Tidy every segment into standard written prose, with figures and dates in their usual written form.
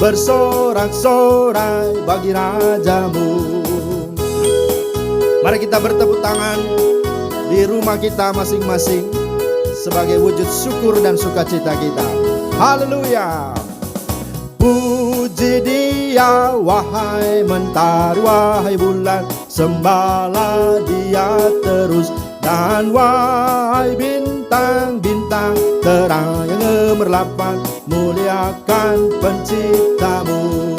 bersorak-sorai bagi rajamu. Mari kita bertepuk tangan di rumah kita masing-masing sebagai wujud syukur dan sukacita kita. Haleluya. Puji Dia wahai mentari, wahai bulan, sembahlah Dia terus. Dan wahai bintang-bintang terang yang gemerlapan, muliakan penciptamu.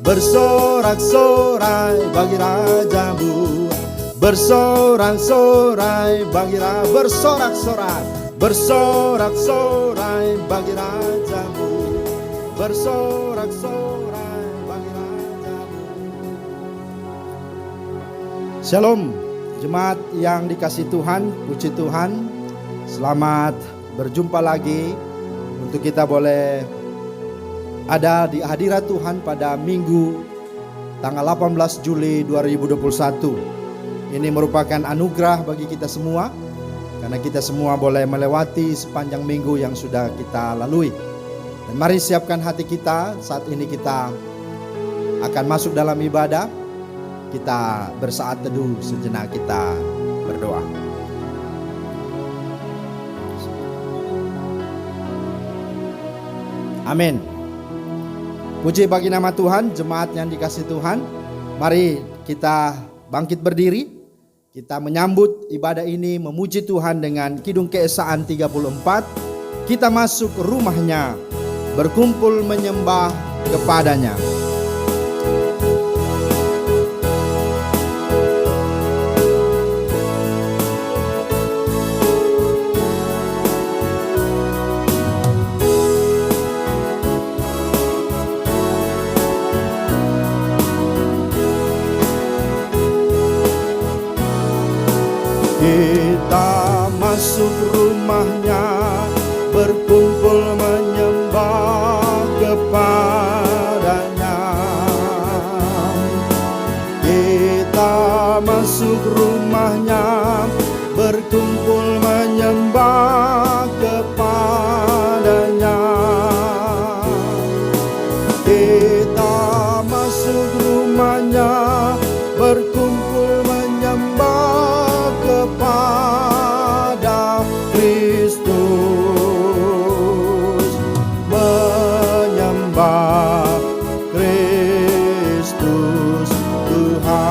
Bersorak-sorai bagi rajamu, bersorak-sorai bagi bersorak-sorai bagi rajamu, bersorak-sorai bagi rajamu. Shalom jemaat yang dikasihi Tuhan, puji Tuhan. Selamat berjumpa lagi untuk kita boleh ada di hadirat Tuhan pada Minggu tanggal 18 Juli 2021. Ini merupakan anugerah bagi kita semua, karena kita semua boleh melewati sepanjang minggu yang sudah kita lalui. Dan mari siapkan hati kita, saat ini kita akan masuk dalam ibadah. Kita bersaat teduh sejenak, kita berdoa. Amin. Puji bagi nama Tuhan. Jemaat yang dikasihi Tuhan, mari kita bangkit berdiri. Kita menyambut ibadah ini, memuji Tuhan dengan Kidung Keesaan 34. Kita masuk rumahnya, berkumpul menyembah kepadanya. Kita masuk rumahnya, berkumpul menyembah kepadanya. Kita masuk rumahnya, berkumpul menyembah kepadanya. Kita masuk rumahnya, berkumpul menyembah kepada Kristus, menyembah Kristus Tuhan.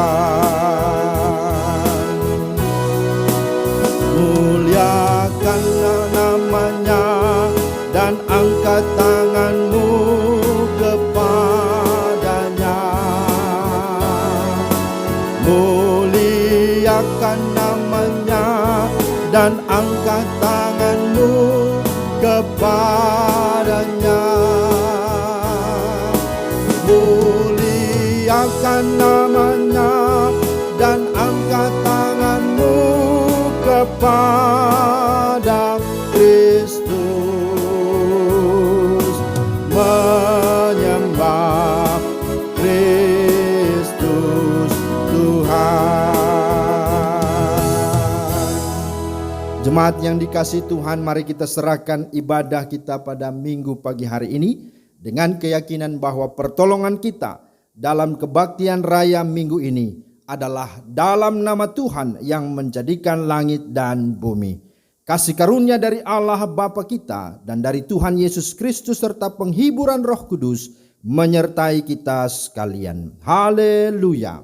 Muliakanlah namanya dan angkat tanganmu kepadanya. Muliakan namanya dan angkat tanganmu kepadanya. Muliakan namanya dan angkat tanganmu kepada Kristus, menyembah Kristus Tuhan. Jemaat yang dikasihi Tuhan, mari kita serahkan ibadah kita pada Minggu pagi hari ini dengan keyakinan bahwa pertolongan kita dalam kebaktian raya minggu ini adalah dalam nama Tuhan yang menjadikan langit dan bumi. Kasih karunia dari Allah Bapa kita dan dari Tuhan Yesus Kristus serta penghiburan Roh Kudus menyertai kita sekalian. Haleluya.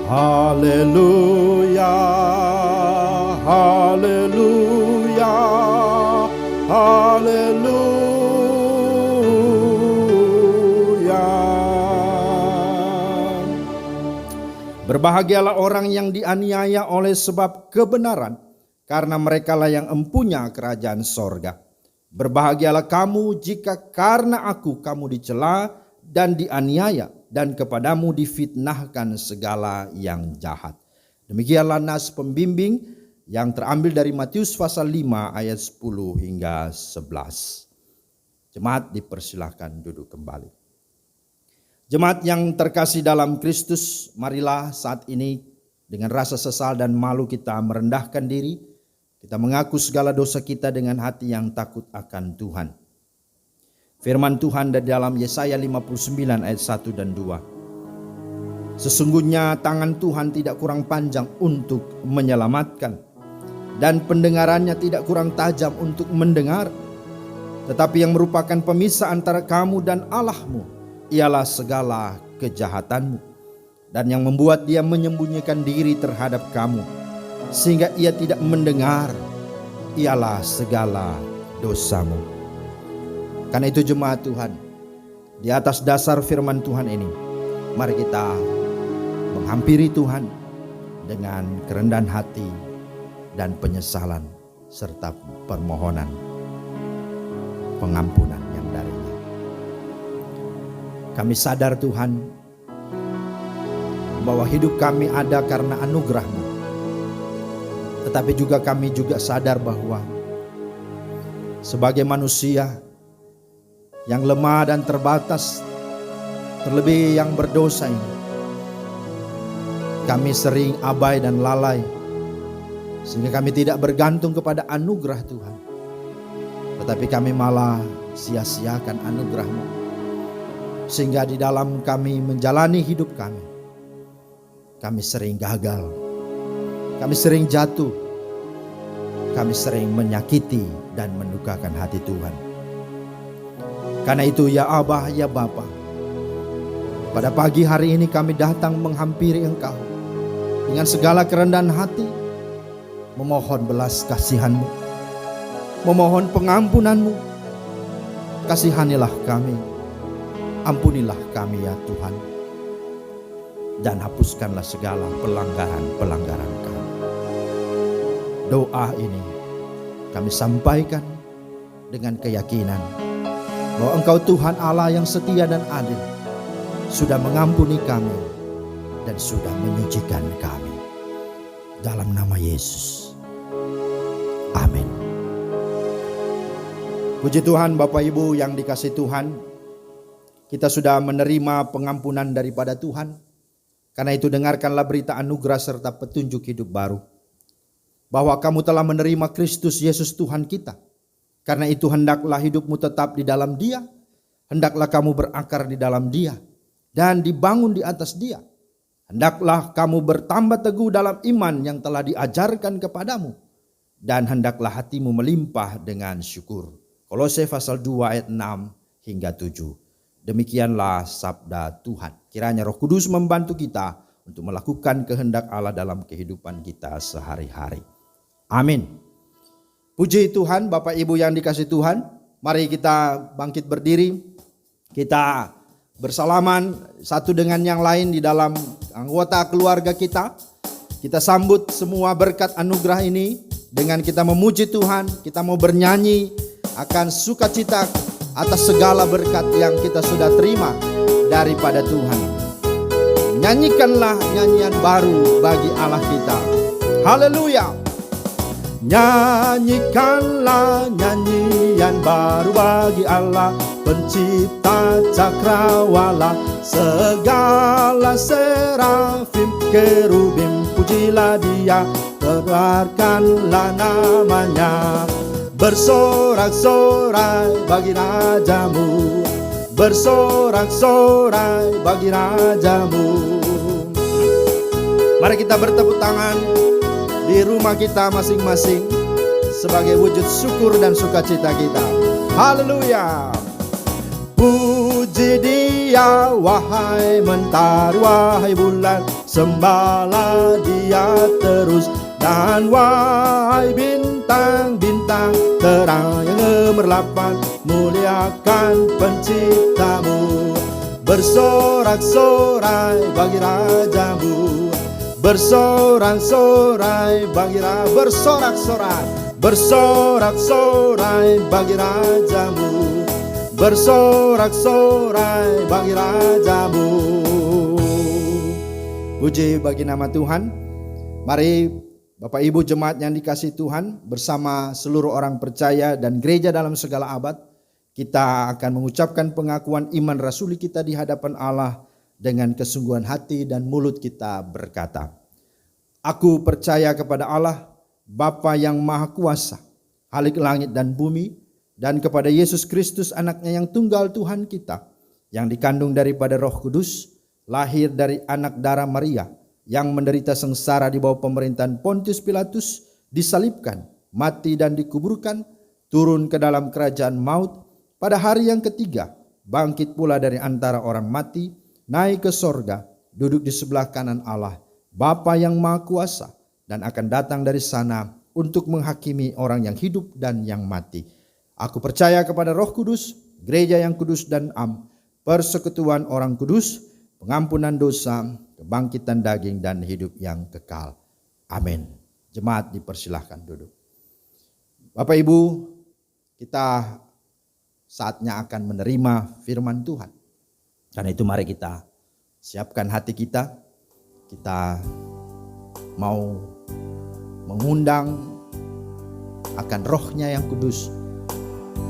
Haleluya, haleluya, haleluya. Berbahagialah orang yang dianiaya oleh sebab kebenaran, karena merekalah yang empunya kerajaan sorga. Berbahagialah kamu jika karena aku kamu dicela dan dianiaya, dan kepadamu difitnahkan segala yang jahat. Demikianlah nas pembimbing yang terambil dari Matius pasal 5 ayat 10 hingga 11. Jemaat dipersilahkan duduk kembali. Jemaat yang terkasih dalam Kristus, marilah saat ini dengan rasa sesal dan malu kita merendahkan diri. Kita mengaku segala dosa kita dengan hati yang takut akan Tuhan. Firman Tuhan dari dalam Yesaya 59 ayat 1 dan 2. Sesungguhnya tangan Tuhan tidak kurang panjang untuk menyelamatkan, dan pendengarannya tidak kurang tajam untuk mendengar. Tetapi yang merupakan pemisah antara kamu dan Allahmu ialah segala kejahatanmu, dan yang membuat dia menyembunyikan diri terhadap kamu sehingga ia tidak mendengar ialah segala dosamu. Karena itu jemaat Tuhan, di atas dasar firman Tuhan ini, mari kita menghampiri Tuhan dengan kerendahan hati dan penyesalan serta permohonan pengampunan yang darinya. Kami sadar Tuhan bahwa hidup kami ada karena anugerah-Mu. Tetapi juga kami juga sadar bahwa sebagai manusia yang lemah dan terbatas, terlebih yang berdosa ini, kami sering abai dan lalai, sehingga kami tidak bergantung kepada anugerah Tuhan. Tetapi kami malah sia-siakan anugerah-Mu, sehingga di dalam kami menjalani hidup kami sering gagal, kami sering jatuh, kami sering menyakiti dan mendukakan hati Tuhan. Karena itu ya Abah, ya Bapa, pada pagi hari ini kami datang menghampiri Engkau dengan segala kerendahan hati, memohon belas kasihan-Mu, memohon pengampunan-Mu. Kasihanilah kami, ampunilah kami ya Tuhan, dan hapuskanlah segala pelanggaran-pelanggaran kami. Doa ini kami sampaikan dengan keyakinan bahwa Engkau Tuhan Allah yang setia dan adil, sudah mengampuni kami dan sudah menyucikan kami. Dalam nama Yesus, amin. Puji Tuhan, Bapak Ibu yang dikasihi Tuhan, kita sudah menerima pengampunan daripada Tuhan. Karena itu dengarkanlah berita anugerah serta petunjuk hidup baru, bahwa kamu telah menerima Kristus Yesus Tuhan kita. Karena itu hendaklah hidupmu tetap di dalam Dia, hendaklah kamu berakar di dalam Dia dan dibangun di atas Dia. Hendaklah kamu bertambah teguh dalam iman yang telah diajarkan kepadamu, dan hendaklah hatimu melimpah dengan syukur. Kolose pasal 2 ayat 6 hingga 7. Demikianlah sabda Tuhan. Kiranya Roh Kudus membantu kita untuk melakukan kehendak Allah dalam kehidupan kita sehari-hari. Amin. Puji Tuhan, Bapak Ibu yang dikasihi Tuhan, mari kita bangkit berdiri. Kita bersalaman satu dengan yang lain di dalam anggota keluarga kita. Kita sambut semua berkat anugerah ini dengan kita memuji Tuhan. Kita mau bernyanyi akan sukacita atas segala berkat yang kita sudah terima daripada Tuhan. Nyanyikanlah nyanyian baru bagi Allah kita. Haleluya. Nyanyikanlah nyanyian baru bagi Allah, pencipta cakrawala, segala serafim kerubim, pujilah Dia, tebarkanlah namanya. Bersorak-sorai bagi rajamu, bersorak-sorai bagi rajamu. Mari kita bertepuk tangan di rumah kita masing-masing sebagai wujud syukur dan sukacita kita. Haleluya. Puji Dia wahai mentari, wahai bulan, sembahlah Dia terus. Dan wahai bintang-bintang terang yang gemerlapan, muliakan penciptamu. Bersorak-sorai bagi rajamu, bersorak-sorai bagi bersorak-sorai, bersorak-sorai bagi rajamu, bersorak-sorai bagi rajamu. Puji bagi nama Tuhan. Mari Bapak Ibu jemaat yang dikasihi Tuhan, bersama seluruh orang percaya dan gereja dalam segala abad, kita akan mengucapkan pengakuan iman rasuli kita di hadapan Allah dengan kesungguhan hati dan mulut kita berkata, aku percaya kepada Allah, Bapa yang Maha Kuasa, Khalik langit dan bumi, dan kepada Yesus Kristus anaknya yang tunggal Tuhan kita, yang dikandung daripada Roh Kudus, lahir dari anak darah Maria, yang menderita sengsara di bawah pemerintahan Pontius Pilatus, disalibkan, mati dan dikuburkan, turun ke dalam kerajaan maut, pada hari yang ketiga bangkit pula dari antara orang mati, naik ke sorga, duduk di sebelah kanan Allah, Bapa yang Maha Kuasa, dan akan datang dari sana untuk menghakimi orang yang hidup dan yang mati. Aku percaya kepada Roh Kudus, gereja yang kudus dan am, persekutuan orang kudus, pengampunan dosa, kebangkitan daging dan hidup yang kekal. Amin. Jemaat dipersilahkan duduk. Bapak Ibu, kita saatnya akan menerima firman Tuhan. Karena itu mari kita siapkan hati kita. Kita mau mengundang akan Roh-Nya yang kudus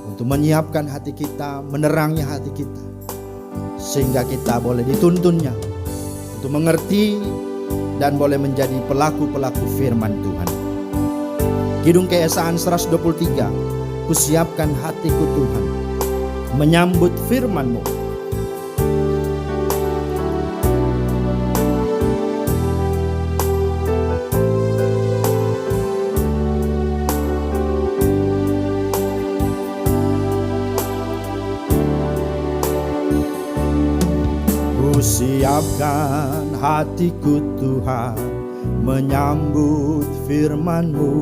untuk menyiapkan hati kita, menerangi hati kita, sehingga kita boleh dituntunnya untuk mengerti dan boleh menjadi pelaku-pelaku firman Tuhan. Kidung Keesaan 123, kusiapkan hatiku Tuhan, menyambut firman-Mu. Siapkan hatiku Tuhan, menyambut firman-Mu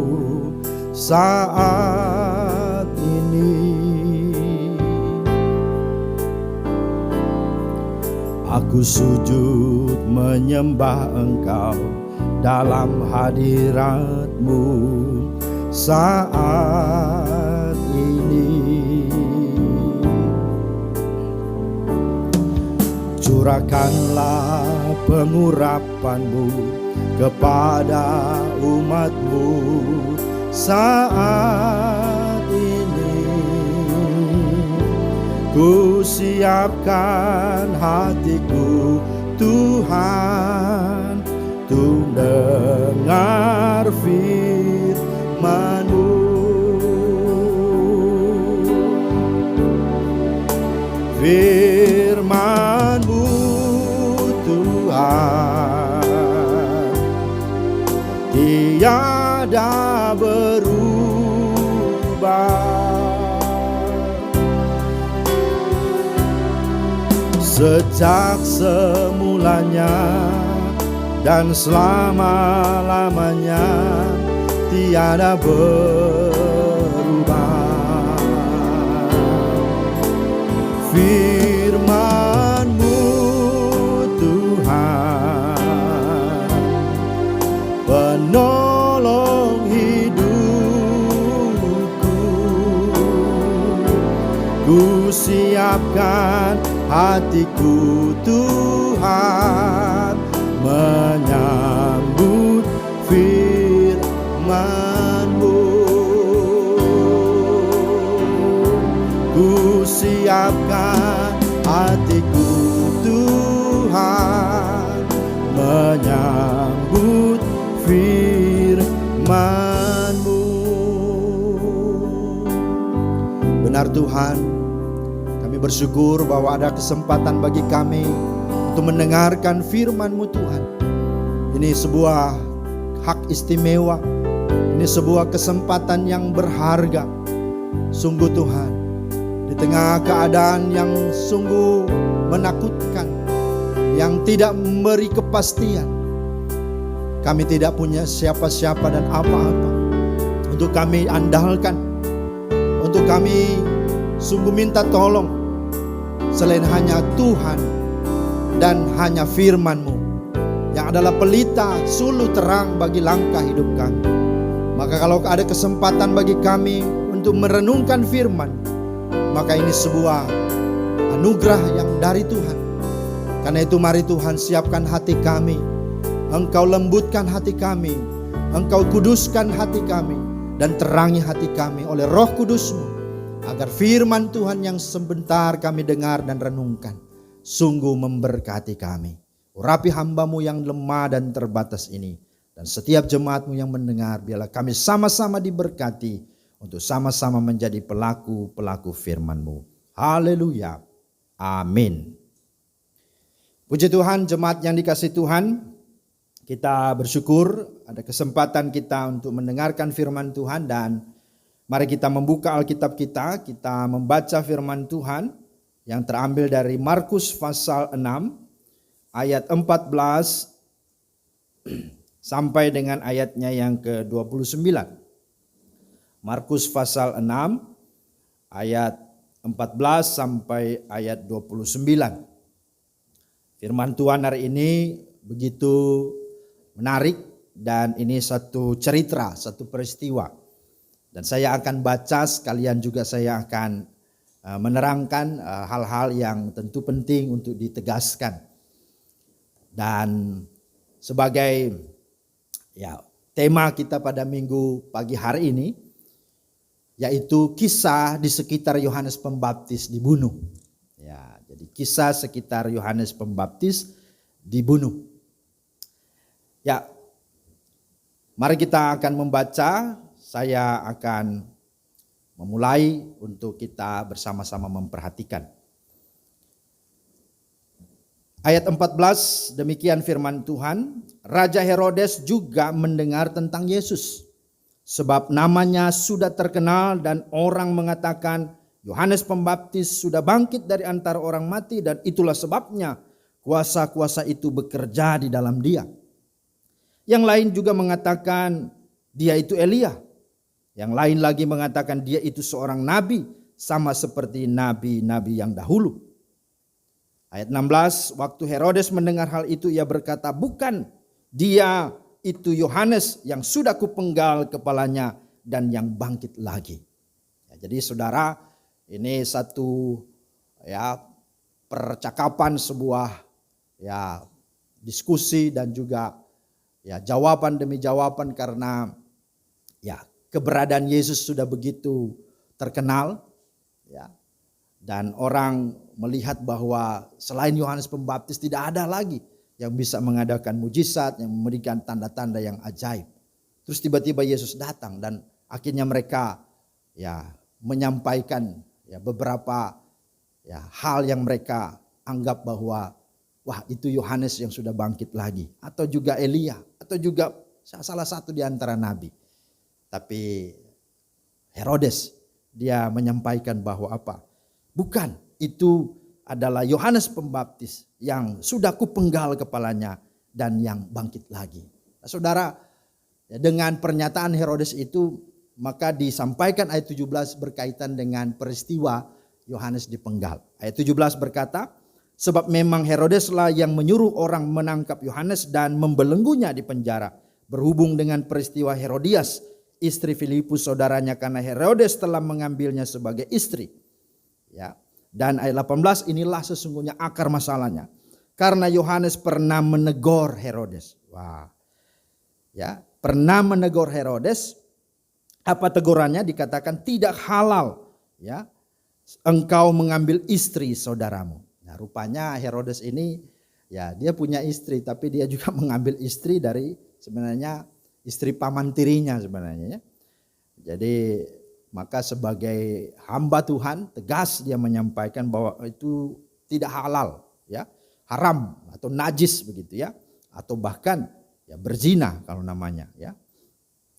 saat ini. Aku sujud menyembah Engkau dalam hadirat-Mu saat ini. Curahkanlah pengurapan-Mu kepada umat-Mu saat ini. Ku siapkan hatiku Tuhan, untuk dengar firman-Mu. Firman-Mu Tuhan tiada berubah, sejak semulanya dan selama-lamanya tiada berubah. Firman-Mu Tuhan, penolong hidupku. Ku siapkan hatiku Tuhan, menyambut firman-Mu. Ku siapkan hatiku Tuhan, menyambut firman-Mu. Benar Tuhan, kami bersyukur bahwa ada kesempatan bagi kami untuk mendengarkan firman-Mu Tuhan. Ini sebuah hak istimewa, ini sebuah kesempatan yang berharga. Sungguh Tuhan, di tengah keadaan yang sungguh menakutkan, yang tidak memberi kepastian, kami tidak punya siapa-siapa dan apa-apa untuk kami andalkan, untuk kami sungguh minta tolong selain hanya Tuhan dan hanya firman-Mu yang adalah pelita suluh terang bagi langkah hidup kami. Maka kalau ada kesempatan bagi kami untuk merenungkan firman, maka ini sebuah anugerah yang dari Tuhan. Karena itu mari Tuhan siapkan hati kami, Engkau lembutkan hati kami, Engkau kuduskan hati kami, dan terangi hati kami oleh Roh Kudus-Mu, agar firman Tuhan yang sebentar kami dengar dan renungkan sungguh memberkati kami. Urapi hamba-Mu yang lemah dan terbatas ini, dan setiap jemaat-Mu yang mendengar, biarlah kami sama-sama diberkati untuk sama-sama menjadi pelaku-pelaku firman-Mu. Haleluya. Amin. Puji Tuhan, jemaat yang dikasihi Tuhan, kita bersyukur ada kesempatan kita untuk mendengarkan firman Tuhan, dan mari kita membuka Alkitab kita membaca firman Tuhan yang terambil dari Markus pasal 6 ayat 14 sampai dengan ayatnya yang ke-29. Markus pasal 6 ayat 14 sampai ayat 29. Firman Tuhan hari ini begitu menarik, dan ini satu cerita, satu peristiwa. Dan saya akan baca, sekalian juga saya akan menerangkan hal-hal yang tentu penting untuk ditegaskan. Dan sebagai tema kita pada minggu pagi hari ini, yaitu kisah di sekitar Yohanes Pembaptis dibunuh. Jadi kisah sekitar Yohanes Pembaptis dibunuh. Mari kita akan membaca. Saya akan memulai untuk kita bersama-sama memperhatikan. Ayat 14, demikian firman Tuhan. Raja Herodes juga mendengar tentang Yesus, sebab namanya sudah terkenal dan orang mengatakan Yohanes Pembaptis sudah bangkit dari antara orang mati, dan itulah sebabnya kuasa-kuasa itu bekerja di dalam dia. Yang lain juga mengatakan dia itu Elia. Yang lain lagi mengatakan dia itu seorang nabi, sama seperti nabi-nabi yang dahulu. Ayat 16, waktu Herodes mendengar hal itu, ia berkata, bukan, dia itu Yohanes yang sudah kupenggal kepalanya dan yang bangkit lagi. Jadi saudara, ini satu percakapan, sebuah diskusi dan juga jawaban demi jawaban, karena keberadaan Yesus sudah begitu terkenal, dan orang melihat bahwa selain Yohanes Pembaptis tidak ada lagi yang bisa mengadakan mujizat, yang memberikan tanda-tanda yang ajaib. Terus tiba-tiba Yesus datang, dan akhirnya mereka menyampaikan beberapa hal yang mereka anggap bahwa wah, itu Yohanes yang sudah bangkit lagi, atau juga Elia, atau juga salah satu di antara nabi. Tapi Herodes dia menyampaikan bahwa apa? Bukan, itu adalah Yohanes Pembaptis yang sudah kupenggal kepalanya dan yang bangkit lagi. Nah, saudara, dengan pernyataan Herodes itu, maka disampaikan ayat 17 berkaitan dengan peristiwa Yohanes dipenggal. Ayat 17 berkata, sebab memang Herodeslah yang menyuruh orang menangkap Yohanes dan membelenggunya di penjara, berhubung dengan peristiwa Herodias, istri Filipus saudaranya, karena Herodes telah mengambilnya sebagai istri. Dan ayat 18, inilah sesungguhnya akar masalahnya. Karena Yohanes pernah menegur Herodes. Pernah menegur Herodes. Apa tegurannya? Dikatakan tidak halal engkau mengambil istri saudaramu. Nah, rupanya Herodes ini dia punya istri, tapi dia juga mengambil istri dari sebenarnya istri paman tirinya sebenarnya. Jadi maka sebagai hamba Tuhan tegas dia menyampaikan bahwa itu tidak halal, haram atau najis begitu atau bahkan berzina kalau namanya.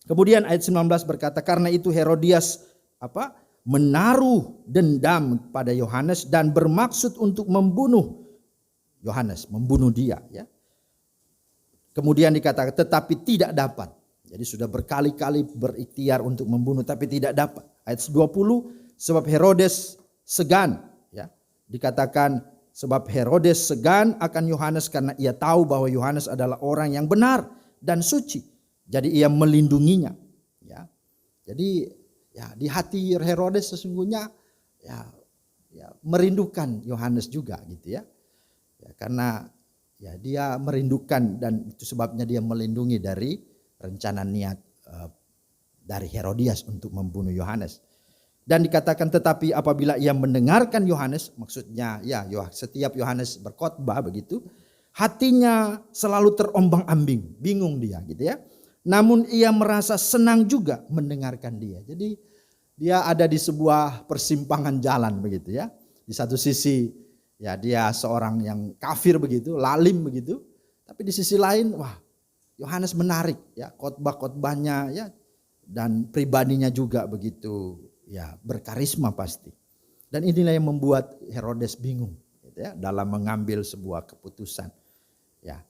Kemudian ayat 19 berkata, karena itu Herodias menaruh dendam pada Yohanes dan bermaksud untuk membunuh Yohanes, membunuh dia. Kemudian dikatakan tetapi tidak dapat. Jadi sudah berkali-kali berikhtiar untuk membunuh tapi tidak dapat. Ayat 20, sebab Herodes segan. Dikatakan sebab Herodes segan akan Yohanes karena ia tahu bahwa Yohanes adalah orang yang benar dan suci. Jadi ia melindunginya. Jadi di hati Herodes sesungguhnya merindukan Yohanes juga gitu. Karena dia merindukan, dan itu sebabnya dia melindungi dari rencana niat dari Herodias untuk membunuh Yohanes. Dan dikatakan tetapi apabila ia mendengarkan Yohanes, maksudnya setiap Yohanes berkhotbah begitu, hatinya selalu terombang-ambing, bingung dia gitu. Namun ia merasa senang juga mendengarkan dia. Jadi dia ada di sebuah persimpangan jalan begitu ya. Di satu sisi ya dia seorang yang kafir begitu, lalim begitu. Tapi di sisi lain wah, Yohanes menarik ya, khotbah-khotbahnya ya dan pribadinya juga begitu ya, berkarisma pasti. Dan inilah yang membuat Herodes bingung gitu ya, dalam mengambil sebuah keputusan. Ya.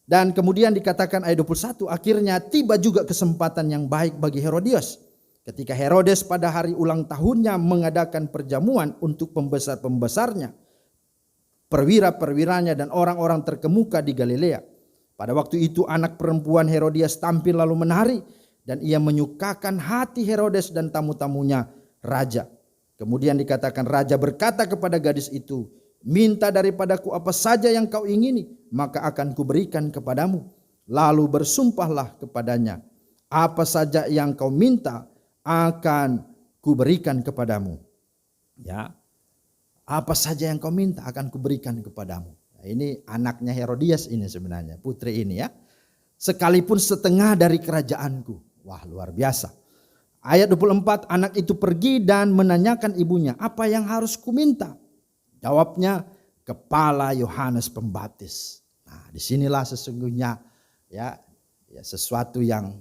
Dan kemudian dikatakan ayat 21, akhirnya tiba juga kesempatan yang baik bagi Herodias. Ketika Herodes pada hari ulang tahunnya mengadakan perjamuan untuk pembesar-pembesarnya, perwira-perwiranya dan orang-orang terkemuka di Galilea. Pada waktu itu anak perempuan Herodias tampil lalu menari dan ia menyukakan hati Herodes dan tamu-tamunya raja. Kemudian dikatakan raja berkata kepada gadis itu, minta daripadaku apa saja yang kau ingini, maka akan kuberikan kepadamu. Lalu bersumpahlah kepadanya, apa saja yang kau minta akan kuberikan kepadamu. Ya, apa saja yang kau minta akan kuberikan kepadamu. Nah, ini anaknya Herodias ini sebenarnya, putri ini ya. Sekalipun setengah dari kerajaanku. Wah, luar biasa. Ayat 24, anak itu pergi dan menanyakan ibunya, apa yang harus kuminta? Jawabnya, kepala Yohanes Pembaptis. Nah, disinilah sesungguhnya ya sesuatu yang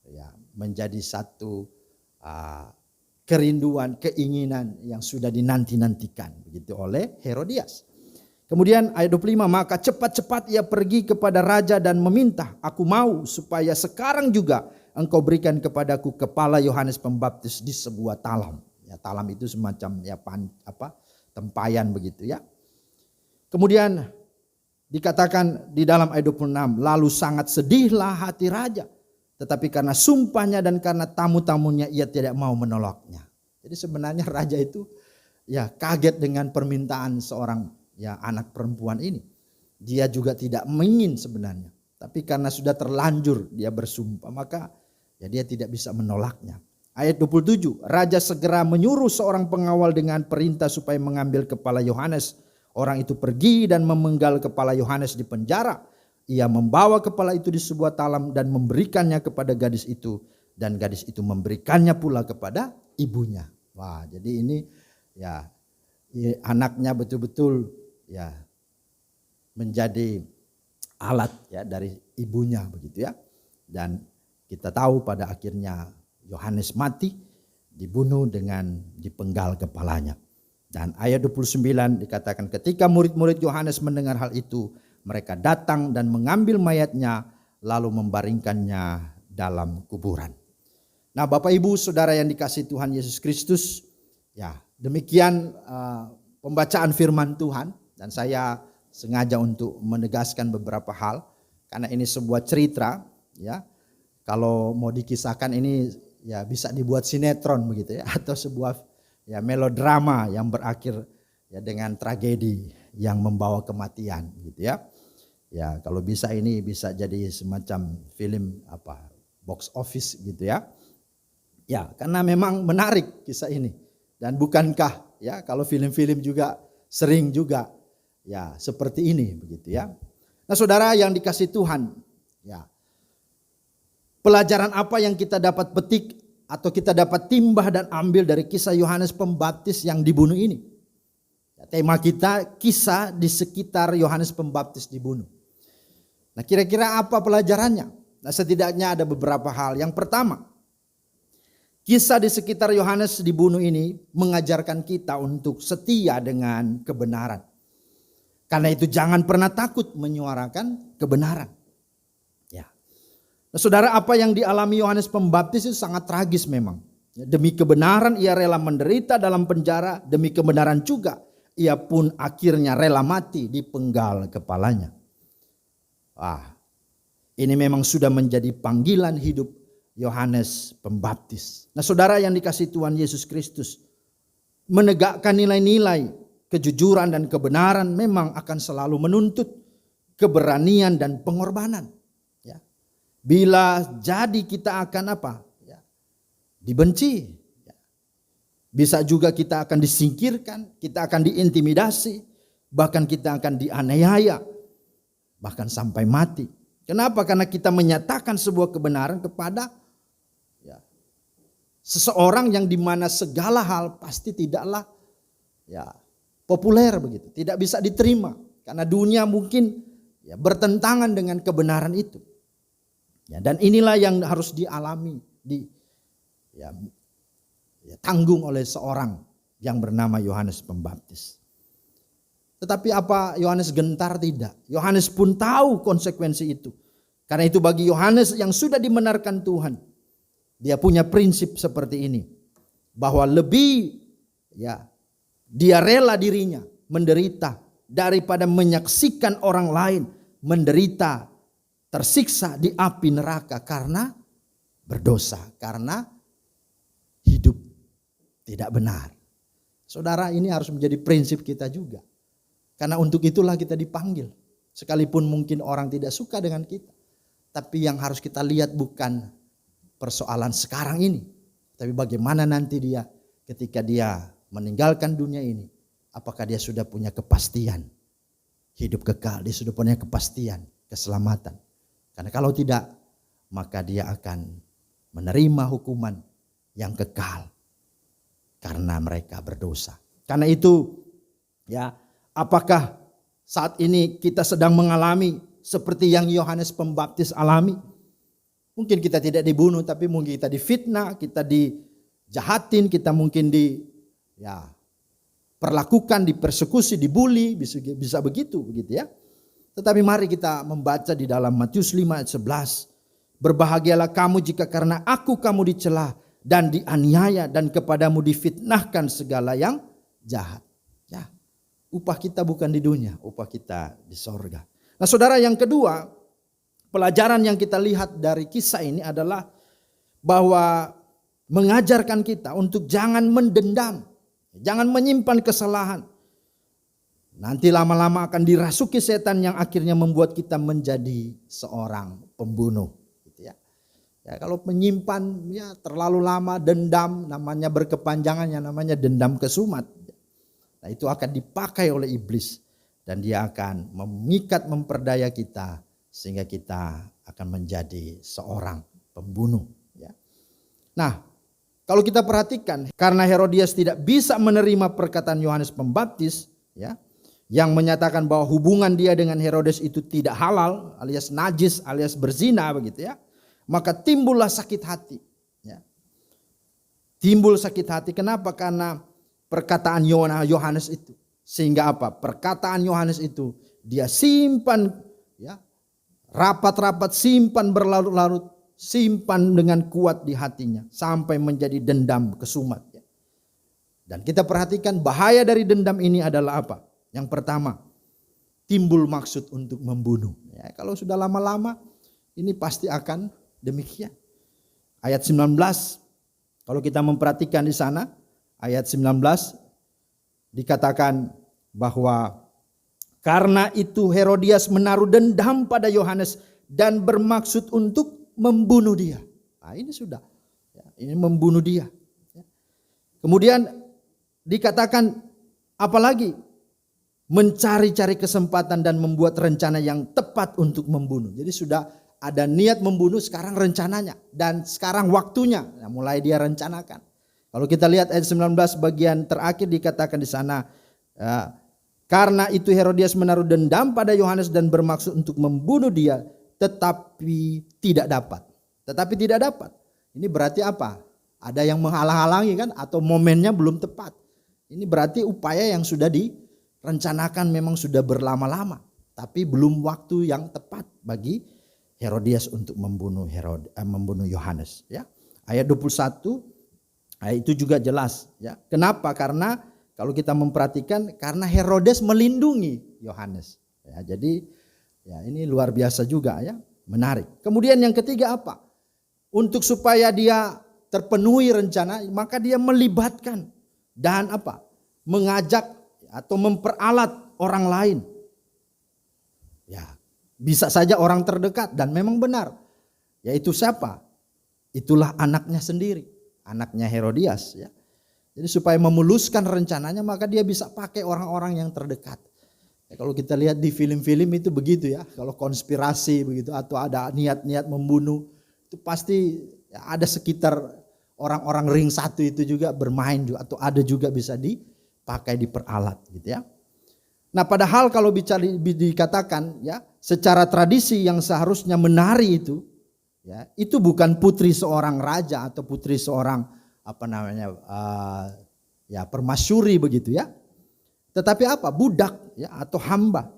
ya menjadi satu kerinduan, keinginan yang sudah dinanti-nantikan begitu oleh Herodias. Kemudian ayat 25, maka cepat-cepat ia pergi kepada raja dan meminta, aku mau supaya sekarang juga engkau berikan kepadaku kepala Yohanes Pembaptis di sebuah talam. Ya, talam itu semacam ya tempayan begitu ya. Kemudian dikatakan di dalam ayat 26, lalu sangat sedihlah hati raja. Tetapi karena sumpahnya dan karena tamu-tamunya ia tidak mau menolaknya. Jadi sebenarnya raja itu ya kaget dengan permintaan seorang ya anak perempuan ini. Dia juga tidak ingin sebenarnya. Tapi karena sudah terlanjur dia bersumpah maka ya dia tidak bisa menolaknya. Ayat 27, raja segera menyuruh seorang pengawal dengan perintah supaya mengambil kepala Yohanes. Orang itu pergi dan memenggal kepala Yohanes di penjara. Ia membawa kepala itu di sebuah talam dan memberikannya kepada gadis itu. Dan gadis itu memberikannya pula kepada ibunya. Wah, jadi ini ya anaknya betul-betul ya menjadi alat ya dari ibunya begitu ya. Dan kita tahu pada akhirnya Yohanes mati, dibunuh dengan dipenggal kepalanya. Dan ayat 29 dikatakan ketika murid-murid Yohanes mendengar hal itu, mereka datang dan mengambil mayatnya lalu membaringkannya dalam kuburan. Nah, Bapak Ibu Saudara yang dikasihi Tuhan Yesus Kristus, ya demikian pembacaan firman Tuhan dan saya sengaja untuk menegaskan beberapa hal karena ini sebuah cerita ya. Kalau mau dikisahkan ini ya bisa dibuat sinetron begitu ya atau sebuah ya melodrama yang berakhir ya dengan tragedi yang membawa kematian gitu ya. Ya, kalau bisa ini bisa jadi semacam film box office gitu ya. Ya, karena memang menarik kisah ini. Dan bukankah ya kalau film-film juga sering juga ya seperti ini begitu ya. Nah, Saudara yang dikasihi Tuhan, ya. Pelajaran apa yang kita dapat petik atau kita dapat timbah dan ambil dari kisah Yohanes Pembaptis yang dibunuh ini? Ya, tema kita kisah di sekitar Yohanes Pembaptis dibunuh. Nah, kira-kira apa pelajarannya? Nah, setidaknya ada beberapa hal. Yang pertama, kisah di sekitar Yohanes dibunuh ini mengajarkan kita untuk setia dengan kebenaran. Karena itu jangan pernah takut menyuarakan kebenaran. Ya. Nah, Saudara, apa yang dialami Yohanes Pembaptis itu sangat tragis memang. Demi kebenaran ia rela menderita dalam penjara, demi kebenaran juga ia pun akhirnya rela mati dipenggal kepalanya. Wah, ini memang sudah menjadi panggilan hidup Yohanes Pembaptis. Nah, Saudara yang dikasihi Tuhan Yesus Kristus, menegakkan nilai-nilai kejujuran dan kebenaran memang akan selalu menuntut keberanian dan pengorbanan. Ya. Bila jadi kita akan ya, dibenci. Ya. Bisa juga kita akan disingkirkan, kita akan diintimidasi, bahkan kita akan dianiaya. Bahkan sampai mati. Kenapa? Karena kita menyatakan sebuah kebenaran kepada ya, seseorang yang dimana segala hal pasti tidaklah populer begitu, tidak bisa diterima karena dunia mungkin bertentangan dengan kebenaran itu. Dan inilah yang harus dialami, tanggung oleh seorang yang bernama Yohanes Pembaptis. Tetapi apa Yohanes gentar? Tidak. Yohanes pun tahu konsekuensi itu. Karena itu bagi Yohanes yang sudah dibenarkan Tuhan, dia punya prinsip seperti ini. Bahwa lebih dia rela dirinya menderita daripada menyaksikan orang lain menderita, tersiksa di api neraka karena berdosa, karena hidup tidak benar. Saudara, ini harus menjadi prinsip kita juga. Karena untuk itulah kita dipanggil. Sekalipun mungkin orang tidak suka dengan kita. Tapi yang harus kita lihat bukan persoalan sekarang ini. Tapi bagaimana nanti dia ketika dia meninggalkan dunia ini. Apakah dia sudah punya kepastian hidup kekal. Dia sudah punya kepastian keselamatan. Karena kalau tidak, maka dia akan menerima hukuman yang kekal. Karena mereka berdosa. Karena itu apakah saat ini kita sedang mengalami seperti yang Yohanes Pembaptis alami? Mungkin kita tidak dibunuh, tapi mungkin kita difitnah, kita dijahatin, kita mungkin perlakukan, dipersekusi, dibully, bisa begitu ya. Tetapi mari kita membaca di dalam Matius 5 ayat 11. Berbahagialah kamu jika karena aku kamu dicela dan dianiaya dan kepadamu difitnahkan segala yang jahat. Upah kita bukan di dunia, upah kita di sorga. Nah saudara, yang kedua, pelajaran yang kita lihat dari kisah ini adalah bahwa mengajarkan kita untuk jangan mendendam, jangan menyimpan kesalahan. Nanti lama-lama akan dirasuki setan yang akhirnya membuat kita menjadi seorang pembunuh. Gitu ya. Kalau menyimpan terlalu lama dendam, namanya berkepanjangan, yang namanya dendam kesumat. Nah, itu akan dipakai oleh iblis dan dia akan mengikat, memperdaya kita sehingga kita akan menjadi seorang pembunuh. Nah, kalau kita perhatikan, karena Herodias tidak bisa menerima perkataan Yohanes Pembaptis, yang menyatakan bahwa hubungan dia dengan Herodes itu tidak halal, alias najis, alias berzina, begitu ya, maka timbullah sakit hati. Timbul sakit hati. Kenapa? Karena perkataan Yohanes itu. Sehingga apa? Perkataan Yohanes itu dia simpan, rapat-rapat, simpan berlarut-larut, simpan dengan kuat di hatinya sampai menjadi dendam kesumat. Dan kita perhatikan bahaya dari dendam ini adalah apa? Yang pertama, timbul maksud untuk membunuh. Kalau sudah lama-lama ini pasti akan demikian. Ayat 19, kalau kita memperhatikan di sana, ayat 19 dikatakan bahwa karena itu Herodias menaruh dendam pada Yohanes dan bermaksud untuk membunuh dia. Nah, ini sudah, ini membunuh dia. Kemudian dikatakan apalagi? Mencari-cari kesempatan dan membuat rencana yang tepat untuk membunuh. Jadi sudah ada niat membunuh, sekarang rencananya. Dan sekarang waktunya, mulai dia rencanakan. Kalau kita lihat ayat 19 bagian terakhir dikatakan di sana, karena itu Herodias menaruh dendam pada Yohanes dan bermaksud untuk membunuh dia, tetapi tidak dapat. Tetapi tidak dapat. Ini berarti apa? Ada yang menghalang-halangi kan, atau momennya belum tepat. Ini berarti upaya yang sudah direncanakan memang sudah berlama-lama, tapi belum waktu yang tepat bagi Herodias untuk membunuh Yohanes. Ayat 21. Itu juga jelas. Kenapa? Karena kalau kita memperhatikan, karena Herodes melindungi Yohanes. Jadi ini luar biasa juga menarik. Kemudian yang ketiga apa? Untuk supaya dia terpenuhi rencana, maka dia melibatkan dan apa? Mengajak atau memperalat orang lain. Bisa saja orang terdekat dan memang benar. Yaitu siapa? Itulah anaknya sendiri. Anaknya Herodias. Jadi supaya memuluskan rencananya maka dia bisa pakai orang-orang yang terdekat. Kalau kita lihat di film-film itu begitu ya. Kalau konspirasi begitu atau ada niat-niat membunuh, itu pasti ada sekitar orang-orang ring satu itu juga bermain juga, atau ada juga bisa dipakai diperalat gitu ya. Nah, padahal kalau bicara dikatakan ya, secara tradisi yang seharusnya menari itu ya, itu bukan putri seorang raja atau putri seorang ya permasyuri begitu ya. Tetapi apa? Budak ya atau hamba.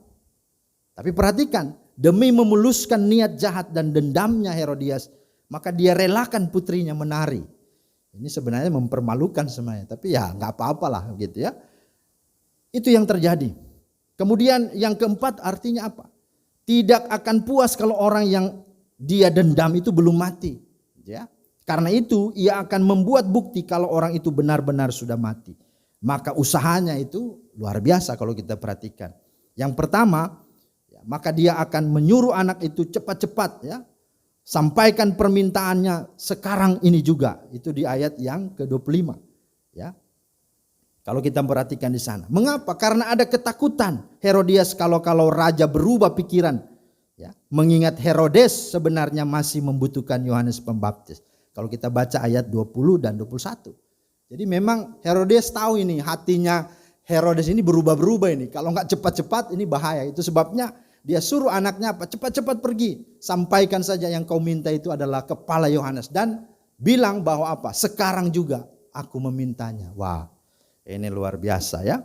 Tapi perhatikan, demi memuluskan niat jahat dan dendamnya Herodias, maka dia relakan putrinya menari. Ini sebenarnya mempermalukan semuanya, tapi ya nggak apa-apalah gitu ya. Itu yang terjadi. Kemudian yang keempat artinya apa? Tidak akan puas kalau orang yang dia dendam itu belum mati. Ya. Karena itu ia akan membuat bukti kalau orang itu benar-benar sudah mati. Maka usahanya itu luar biasa kalau kita perhatikan. Yang pertama, ya, maka dia akan menyuruh anak itu cepat-cepat ya, sampaikan permintaannya sekarang ini juga. Itu di ayat yang ke-25. Ya. Kalau kita perhatikan di sana. Mengapa? Karena ada ketakutan Herodias kalau raja berubah pikiran. Ya, mengingat Herodes sebenarnya masih membutuhkan Yohanes Pembaptis. Kalau kita baca ayat 20 dan 21. Jadi memang Herodes tahu ini hatinya Herodes ini berubah-berubah ini. Kalau nggak cepat-cepat ini bahaya. Itu sebabnya dia suruh anaknya apa? Cepat-cepat pergi. Sampaikan saja yang kau minta itu adalah kepala Yohanes. Dan bilang bahwa apa? Sekarang juga aku memintanya. Wah. Ini luar biasa ya.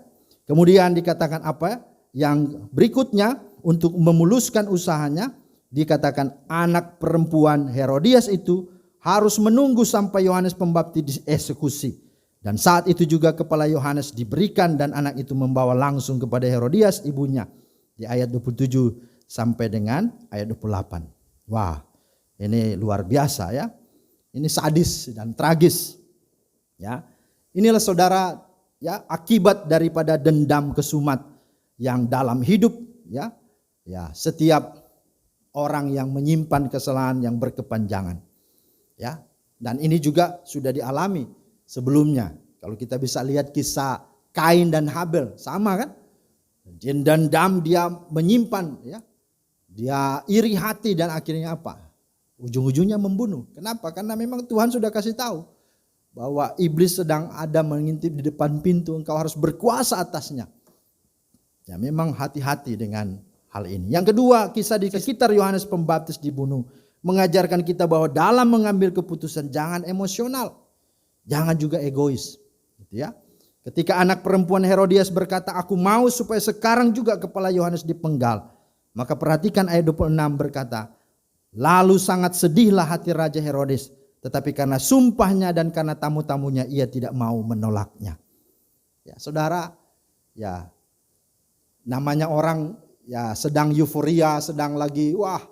Kemudian dikatakan apa? Yang berikutnya untuk memuluskan usahanya dikatakan anak perempuan Herodias itu harus menunggu sampai Yohanes Pembaptis dieksekusi. Dan saat itu juga kepala Yohanes diberikan dan anak itu membawa langsung kepada Herodias ibunya. Di ayat 27 sampai dengan ayat 28. Wah, ini luar biasa ya. Ini sadis dan tragis. Ya. Inilah saudara ya, akibat daripada dendam kesumat yang dalam hidup ya. Ya, setiap orang yang menyimpan kesalahan yang berkepanjangan. Ya. Dan ini juga sudah dialami sebelumnya. Kalau kita bisa lihat kisah Kain dan Habel, sama kan? Dendam dia menyimpan ya. Dia iri hati dan akhirnya apa? Ujung-ujungnya membunuh. Kenapa? Karena memang Tuhan sudah kasih tahu bahwa iblis sedang ada mengintip di depan pintu, engkau harus berkuasa atasnya. Ya memang hati-hati dengan hal ini. Yang kedua, kisah di sekitar Yohanes Pembaptis dibunuh mengajarkan kita bahwa dalam mengambil keputusan jangan emosional, jangan juga egois. Gitu ya. Ketika anak perempuan Herodias berkata, aku mau supaya sekarang juga kepala Yohanes dipenggal. Maka perhatikan ayat 26 berkata, lalu sangat sedihlah hati Raja Herodes. Tetapi karena sumpahnya dan karena tamu-tamunya ia tidak mau menolaknya. Ya, saudara, ya namanya orang ya sedang euforia, sedang lagi wah,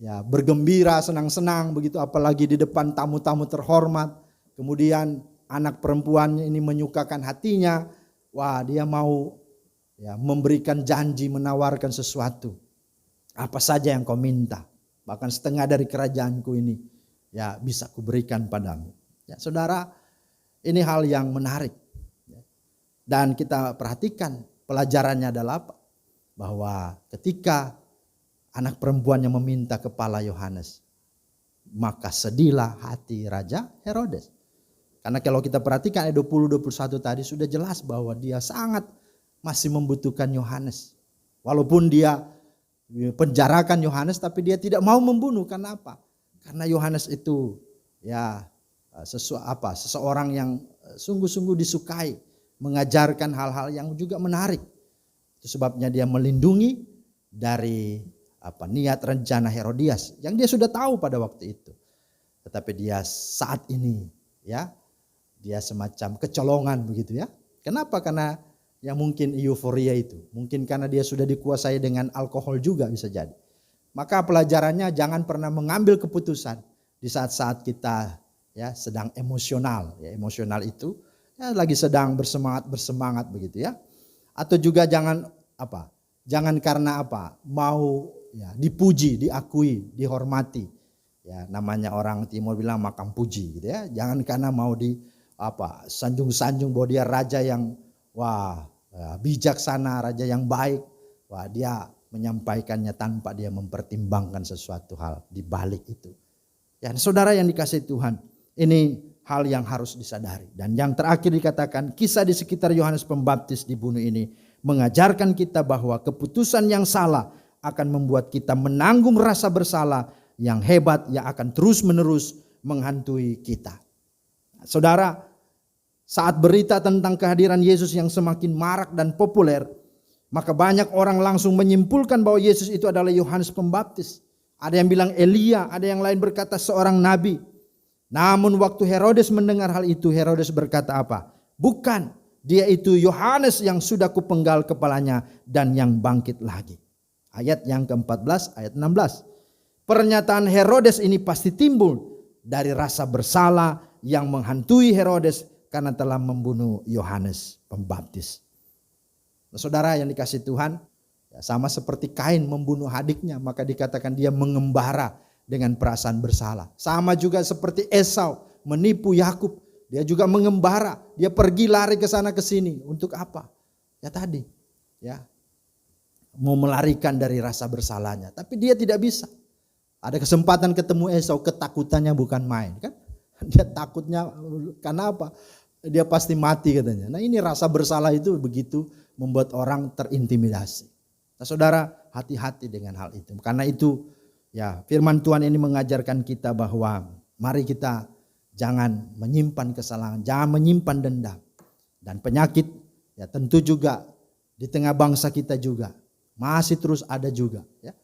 ya bergembira, senang-senang begitu, apalagi di depan tamu-tamu terhormat. Kemudian anak perempuannya ini menyukakan hatinya, wah dia mau ya memberikan janji, menawarkan sesuatu. Apa saja yang kau minta, bahkan setengah dari kerajaanku ini ya bisa kuberikan padamu. Ya, saudara, ini hal yang menarik. Dan kita perhatikan pelajarannya adalah apa? Bahwa ketika anak perempuannya meminta kepala Yohanes, maka sedihlah hati Raja Herodes. Karena kalau kita perhatikan ayat 20-21 tadi sudah jelas bahwa dia sangat masih membutuhkan Yohanes. Walaupun dia penjarakan Yohanes, tapi dia tidak mau membunuh. Karena apa? Karena Yohanes itu ya seseorang yang sungguh-sungguh disukai, mengajarkan hal-hal yang juga menarik. Itu sebabnya dia melindungi dari niat rencana Herodias yang dia sudah tahu pada waktu itu. Tetapi dia saat ini ya dia semacam kecolongan begitu ya. Kenapa? Karena ya mungkin euforia itu, mungkin karena dia sudah dikuasai dengan alkohol juga bisa jadi. Maka pelajarannya jangan pernah mengambil keputusan di saat-saat kita ya sedang emosional. Ya, emosional itu ya lagi sedang bersemangat begitu ya. Atau juga jangan karena mau ya dipuji, diakui, dihormati. Ya namanya orang timur bilang makam puji gitu ya. Jangan karena mau sanjung-sanjung bahwa dia raja yang bijaksana, raja yang baik. Wah, dia menyampaikannya tanpa dia mempertimbangkan sesuatu hal di balik itu. Ya, saudara yang dikasihi Tuhan, ini hal yang harus disadari. Dan yang terakhir dikatakan, kisah di sekitar Yohanes Pembaptis dibunuh ini mengajarkan kita bahwa keputusan yang salah akan membuat kita menanggung rasa bersalah yang hebat yang akan terus-menerus menghantui kita. Saudara, saat berita tentang kehadiran Yesus yang semakin marak dan populer, maka banyak orang langsung menyimpulkan bahwa Yesus itu adalah Yohanes Pembaptis. Ada yang bilang Elia, ada yang lain berkata seorang nabi. Namun waktu Herodes mendengar hal itu, Herodes berkata apa? Bukan, dia itu Yohanes yang sudah kupenggal kepalanya dan yang bangkit lagi. Ayat yang ke-14, ayat 16. Pernyataan Herodes ini pasti timbul dari rasa bersalah yang menghantui Herodes karena telah membunuh Yohanes Pembaptis. Nah, saudara yang dikasih Tuhan, ya sama seperti Kain membunuh adiknya, maka dikatakan dia mengembara dengan perasaan bersalah. Sama juga seperti Esau menipu Yakub, dia juga mengembara, dia pergi lari ke sana ke sini. Untuk apa? Ya tadi, ya mau melarikan dari rasa bersalahnya, tapi dia tidak bisa. Ada kesempatan ketemu Esau, ketakutannya bukan main, kan? Dia takutnya karena apa? Dia pasti mati katanya. Nah, ini rasa bersalah itu begitu membuat orang terintimidasi. Nah, saudara, hati-hati dengan hal itu. Karena itu, ya, firman Tuhan ini mengajarkan kita bahwa mari kita jangan menyimpan kesalahan, jangan menyimpan dendam. Dan penyakit, ya tentu juga di tengah bangsa kita juga masih terus ada juga. Ya.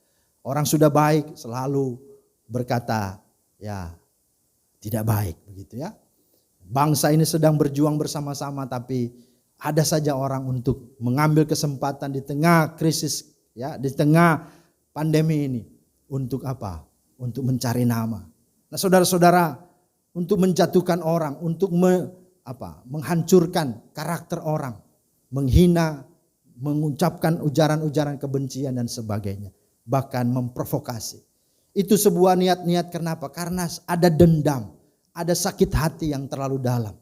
Orang sudah baik selalu berkata, ya tidak baik begitu ya. Bangsa ini sedang berjuang bersama-sama, tapi ada saja orang untuk mengambil kesempatan di tengah krisis, ya, di tengah pandemi ini. Untuk apa? Untuk mencari nama. Nah, saudara-saudara, untuk menjatuhkan orang, untuk menghancurkan karakter orang, menghina, mengucapkan ujaran-ujaran kebencian dan sebagainya, bahkan memprovokasi. Itu sebuah niat-niat, kenapa? Karena ada dendam, ada sakit hati yang terlalu dalam.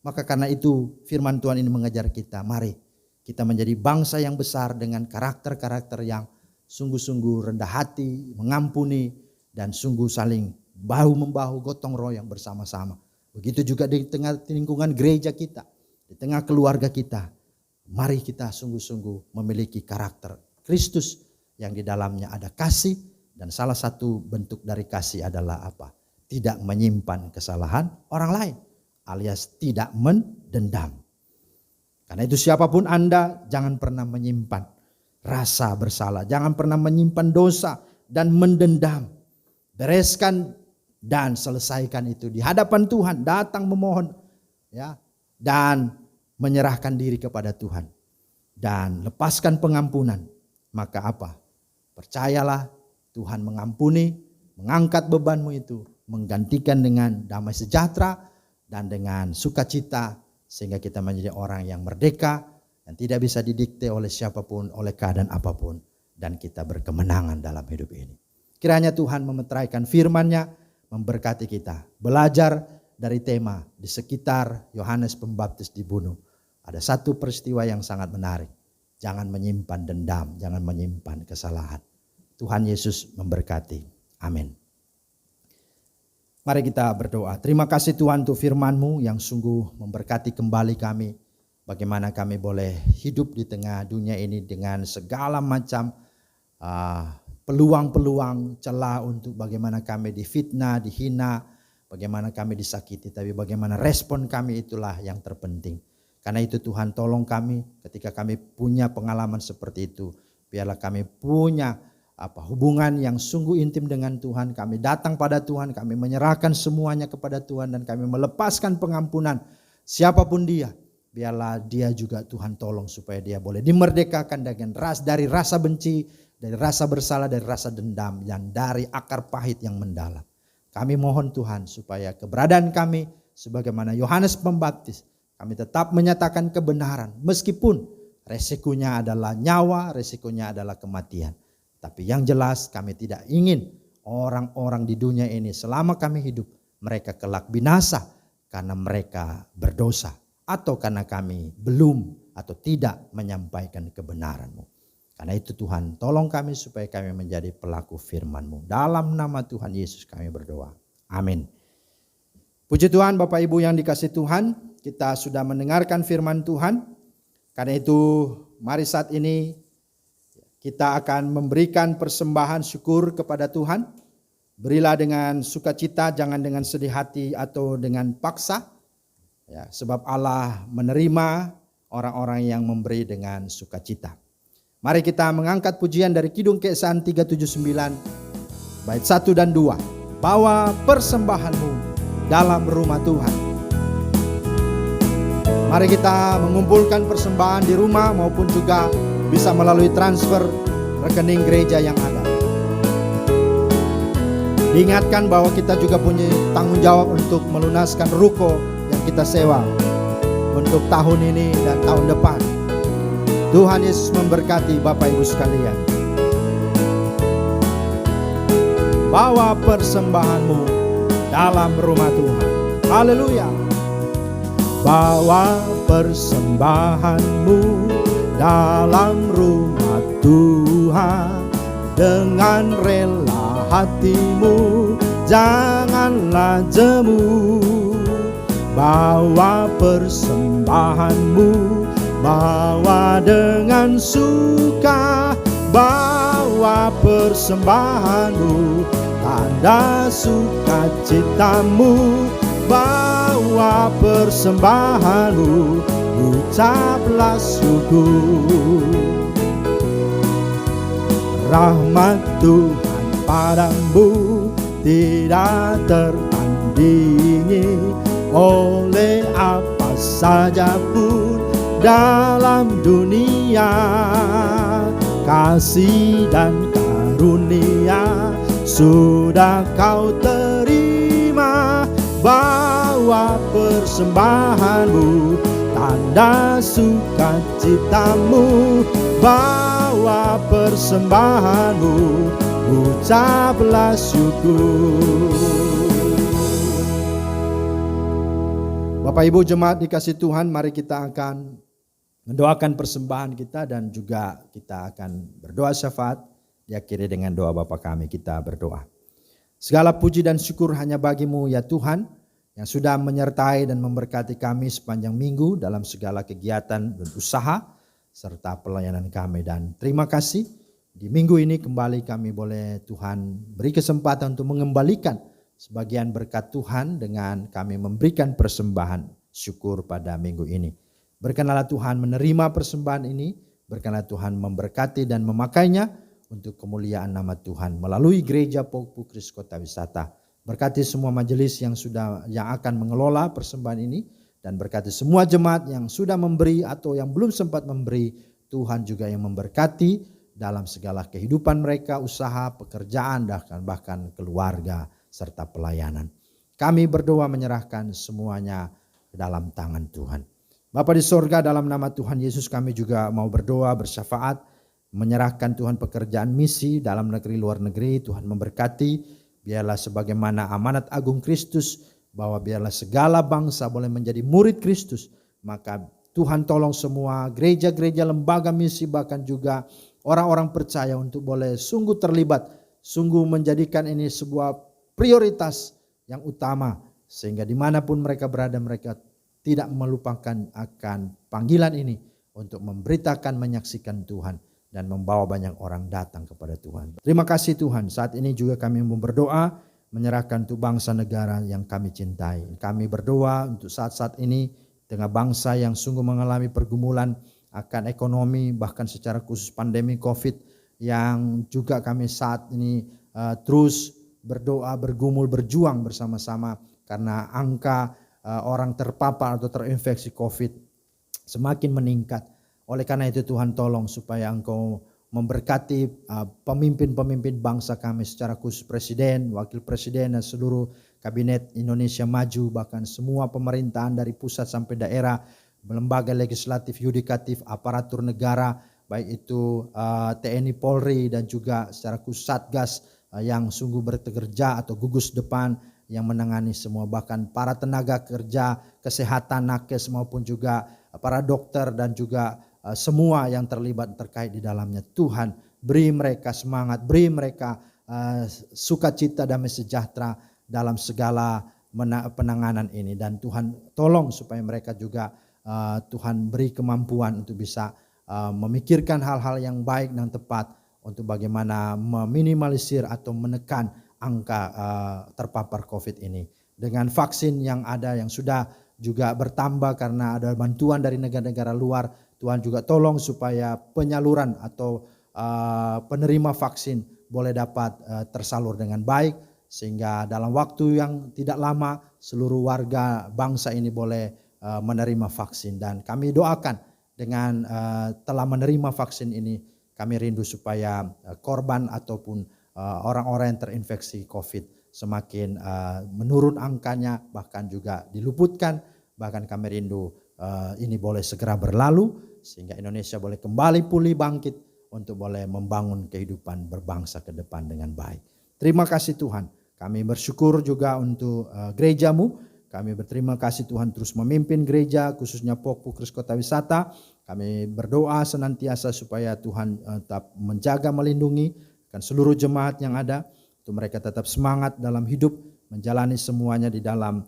Maka karena itu firman Tuhan ini mengajar kita, mari kita menjadi bangsa yang besar dengan karakter-karakter yang sungguh-sungguh rendah hati, mengampuni, dan sungguh saling bahu-membahu, gotong royong bersama-sama. Begitu juga di tengah lingkungan gereja kita, di tengah keluarga kita. Mari kita sungguh-sungguh memiliki karakter Kristus yang di dalamnya ada kasih, dan salah satu bentuk dari kasih adalah apa? Tidak menyimpan kesalahan orang lain, alias tidak mendendam. Karena itu siapapun Anda, jangan pernah menyimpan rasa bersalah, jangan pernah menyimpan dosa dan mendendam. Bereskan dan selesaikan itu di hadapan Tuhan, datang memohon, ya, dan menyerahkan diri kepada Tuhan dan lepaskan pengampunan. Maka apa? Percayalah, Tuhan mengampuni, mengangkat bebanmu itu, menggantikan dengan damai sejahtera dan dengan sukacita, sehingga kita menjadi orang yang merdeka dan tidak bisa didikte oleh siapapun, oleh keadaan apapun, dan kita berkemenangan dalam hidup ini. Kiranya Tuhan memeteraikan firman-Nya, memberkati kita. Belajar dari tema di sekitar Yohanes Pembaptis dibunuh. Ada satu peristiwa yang sangat menarik. Jangan menyimpan dendam, jangan menyimpan kesalahan. Tuhan Yesus memberkati. Amin. Mari kita berdoa. Terima kasih Tuhan untuk firman-Mu yang sungguh memberkati kembali kami. Bagaimana kami boleh hidup di tengah dunia ini dengan segala macam peluang-peluang, celah untuk bagaimana kami difitnah, dihina, bagaimana kami disakiti. Tapi bagaimana respon kami, itulah yang terpenting. Karena itu Tuhan, tolong kami ketika kami punya pengalaman seperti itu. Biarlah kami punya hubungan yang sungguh intim dengan Tuhan. Kami datang pada Tuhan, kami menyerahkan semuanya kepada Tuhan, dan kami melepaskan pengampunan siapapun dia. Biarlah dia juga Tuhan tolong supaya dia boleh dimerdekakan dari rasa benci, dari rasa bersalah, dari rasa dendam, dan dari akar pahit yang mendalam. Kami mohon Tuhan supaya keberadaan kami sebagaimana Yohanes Pembaptis, kami tetap menyatakan kebenaran meskipun resikonya adalah nyawa, resikonya adalah kematian. Tapi yang jelas kami tidak ingin orang-orang di dunia ini selama kami hidup mereka kelak binasa karena mereka berdosa atau karena kami belum atau tidak menyampaikan kebenaran-Mu. Karena itu Tuhan, tolong kami supaya kami menjadi pelaku firman-Mu. Dalam nama Tuhan Yesus kami berdoa. Amin. Puji Tuhan, Bapak Ibu yang dikasihi Tuhan, kita sudah mendengarkan firman Tuhan. Karena itu mari saat ini kita akan memberikan persembahan syukur kepada Tuhan. Berilah dengan sukacita, jangan dengan sedih hati atau dengan paksa. Ya, sebab Allah menerima orang-orang yang memberi dengan sukacita. Mari kita mengangkat pujian dari Kidung Keesan 379 bait 1 dan 2. Bawa persembahanmu dalam rumah Tuhan. Mari kita mengumpulkan persembahan di rumah maupun juga bisa melalui transfer rekening gereja yang ada. Diingatkan bahwa kita juga punya tanggung jawab untuk melunaskan ruko yang kita sewa untuk tahun ini dan tahun depan. Tuhan Yesus memberkati Bapak Ibu sekalian. Bawa persembahanmu dalam rumah Tuhan. Haleluya. Bawa persembahanmu dalam rumah Tuhan dengan rela hatimu, janganlah jemu. Bawa persembahanmu, bawa dengan suka. Bawa persembahanmu, tanda sukacitamu. Bawa persembahanmu, ucaplah syukur. Rahmat Tuhan padamu tidak tertandingi oleh apa saja pun dalam dunia. Kasih dan karunia sudah kau terima. Bawa persembahanmu, tanda sukacitamu. Bawa persembahanmu, ucaplah syukur. Bapak Ibu jemaat dikasihi Tuhan, mari kita akan mendoakan persembahan kita dan juga kita akan berdoa syafaat diakhiri dengan doa Bapa kami. Kita berdoa. Segala puji dan syukur hanya bagimu ya Tuhan, yang sudah menyertai dan memberkati kami sepanjang minggu dalam segala kegiatan dan usaha serta pelayanan kami. Dan terima kasih di minggu ini kembali kami boleh Tuhan beri kesempatan untuk mengembalikan sebagian berkat Tuhan dengan kami memberikan persembahan syukur pada minggu ini. Berkenanlah Tuhan menerima persembahan ini, berkenanlah Tuhan memberkati dan memakainya untuk kemuliaan nama Tuhan melalui Gereja Pokpu Kristus Kota Wisata. Berkati semua majelis yang akan mengelola persembahan ini, dan berkati semua jemaat yang sudah memberi atau yang belum sempat memberi. Tuhan juga yang memberkati dalam segala kehidupan mereka, usaha, pekerjaan, bahkan keluarga serta pelayanan. Kami berdoa menyerahkan semuanya ke dalam tangan Tuhan. Bapa di sorga, dalam nama Tuhan Yesus kami juga mau berdoa bersyafaat, menyerahkan Tuhan pekerjaan misi dalam negeri luar negeri. Tuhan memberkati, biarlah sebagaimana amanat agung Kristus, bahwa biarlah segala bangsa boleh menjadi murid Kristus. Maka Tuhan tolong semua gereja-gereja, lembaga misi, bahkan juga orang-orang percaya untuk boleh sungguh terlibat, sungguh menjadikan ini sebuah prioritas yang utama. Sehingga dimanapun mereka berada, mereka tidak melupakan akan panggilan ini untuk memberitakan, menyaksikan Tuhan dan membawa banyak orang datang kepada Tuhan. Terima kasih Tuhan. Saat ini juga kami mau berdoa menyerahkan untuk bangsa negara yang kami cintai. Kami berdoa untuk saat-saat ini tengah bangsa yang sungguh mengalami pergumulan akan ekonomi, bahkan secara khusus pandemi COVID yang juga kami saat ini terus berdoa, bergumul, berjuang bersama-sama karena angka orang terpapar atau terinfeksi COVID semakin meningkat. Oleh karena itu Tuhan tolong supaya Engkau memberkati pemimpin-pemimpin bangsa kami secara khusus Presiden, Wakil Presiden dan seluruh Kabinet Indonesia Maju, bahkan semua pemerintahan dari pusat sampai daerah, lembaga legislatif, yudikatif, aparatur negara, baik itu TNI, Polri dan juga secara khusus Satgas yang sungguh bekerja atau gugus depan yang menangani semua, bahkan para tenaga kerja kesehatan, nakes maupun juga para dokter dan juga semua yang terlibat terkait di dalamnya. Tuhan beri mereka semangat, beri mereka sukacita, damai sejahtera dalam segala penanganan ini. Dan Tuhan tolong supaya mereka juga Tuhan beri kemampuan untuk bisa memikirkan hal-hal yang baik dan tepat untuk bagaimana meminimalisir atau menekan angka terpapar COVID ini. Dengan vaksin yang ada yang sudah juga bertambah karena ada bantuan dari negara-negara luar, Tuhan juga tolong supaya penyaluran atau penerima vaksin boleh dapat tersalur dengan baik, sehingga dalam waktu yang tidak lama seluruh warga bangsa ini boleh menerima vaksin. Dan kami doakan dengan telah menerima vaksin ini, kami rindu supaya korban ataupun orang-orang yang terinfeksi COVID semakin menurun angkanya, bahkan juga diluputkan. Bahkan kami rindu ini boleh segera berlalu sehingga Indonesia boleh kembali pulih bangkit untuk boleh membangun kehidupan berbangsa ke depan dengan baik. Terima kasih Tuhan. Kami bersyukur juga untuk gerejamu. Kami berterima kasih Tuhan terus memimpin gereja, khususnya Pokpukris Kota Wisata. Kami berdoa senantiasa supaya Tuhan tetap menjaga, melindungi dan seluruh jemaat yang ada. Untuk mereka tetap semangat dalam hidup, menjalani semuanya di dalam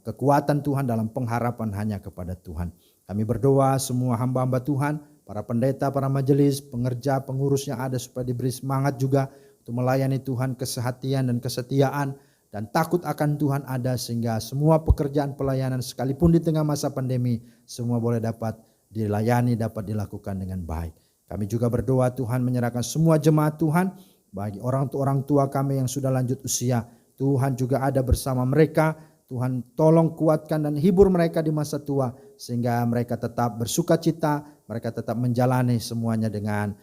kekuatan Tuhan, dalam pengharapan hanya kepada Tuhan. Kami berdoa semua hamba-hamba Tuhan, para pendeta, para majelis, pengerja, pengurus yang ada supaya diberi semangat juga untuk melayani Tuhan, kesehatian dan kesetiaan dan takut akan Tuhan ada, sehingga semua pekerjaan pelayanan sekalipun di tengah masa pandemi semua boleh dapat dilayani, dapat dilakukan dengan baik. Kami juga berdoa Tuhan menyerahkan semua jemaat Tuhan, bagi orang tua kami yang sudah lanjut usia, Tuhan juga ada bersama mereka. Tuhan tolong kuatkan dan hibur mereka di masa tua sehingga mereka tetap bersukacita, mereka tetap menjalani semuanya dengan